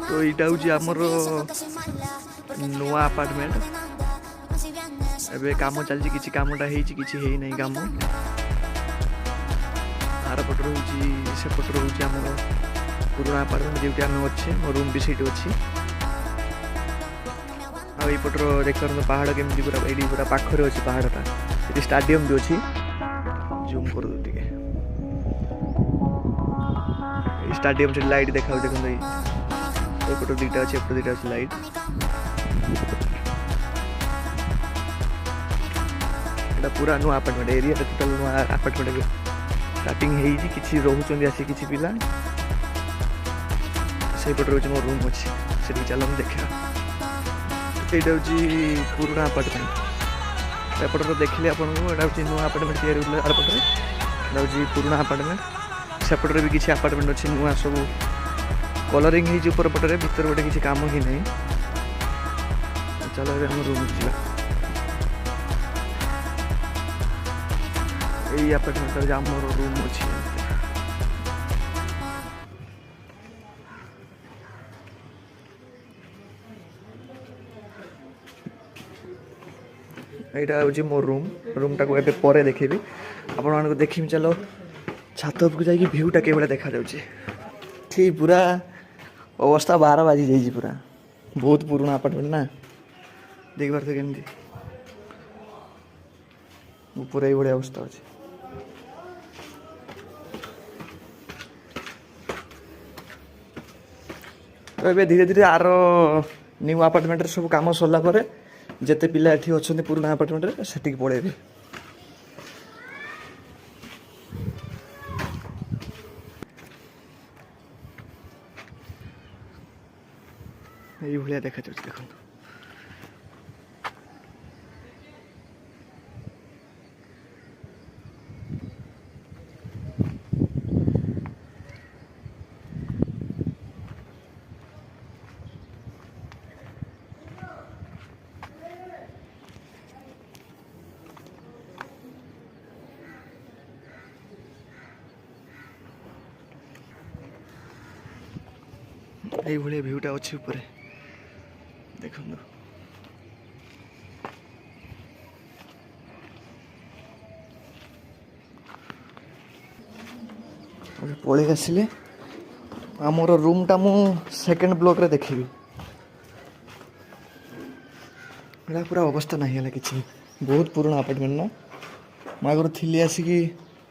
तो यहाँ हूँ आमर नुआ अपार्टमेंट एबे काम चलती किसी कामटा हो नहीं काम आर पटर हूँ सेपटर हूँ आम पुराना अपार्टमेंट जो आम अच्छे मो रूम भी सीट अच्छी आईपटर देख पहाड़ केमी पूरा ये पूरा पाखरे अच्छी पहाड़टा ये स्टाडियम भी अच्छी जूम कर दो टे स्टाडियम से लाइट देखा देखो एपट दुटा अच्छे एपट दुटा अच्छे लाइट एटा पूरा नुआ अपार्टमेंट एरिया टोटल नुआ अपार्टमेंट स्टार्टिंग होती किसी रोचन आसी किसी पिला से पटे रोज मो रूम अच्छी से चल देखा यहाँ हूँ पुराना अपार्टमेंट एपटर देखिए आपको यहाँ हूँ नुआ अपार्टमेंट तैयारी आरपटे यहाँ हूँ पुराना अपार्टमेंट सेपटे भी किसी अपार्टमेंट अच्छी नुआ सब कलरिंग होपर पटे भीतर गोटे किसी काम ही नहीं चलो हम रूम जा यही अपार्टमेंट आम रूम अच्छी यहाँ हूँ मो रूमटा को एबे परे देखेबी आपण मानको देखिम चलो छात उपरको जाइए भ्यूटा के देखा जाउछि ठीक पूरा अवस्था 12 बाजी जाइए पूरा बहुत पुराना अपार्टमेंट ना देख पार केमती पूरा ये भाया अवस्था अच्छे तो ये धीरे धीरे आर न्यू अपार्टमेंट सब कम सरला जिते पिला ये अच्छा पुराना अपार्टमेंट से पलैबे ये भाया देखा जाए देखो ये भाया भ्यूटा अच्छी ऊपर देखो पलि आसिले आमर रूमटा मु सेकेंड ब्लॉक रे देखी पूरा अवस्था नहीं कि बहुत पुराना अपार्टमेंट ना मुझे थी आसिक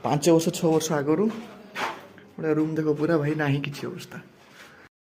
5 वर्ष 6 वर्ष आगु गोटे रूम देख पूरा भाई ना कि अवस्था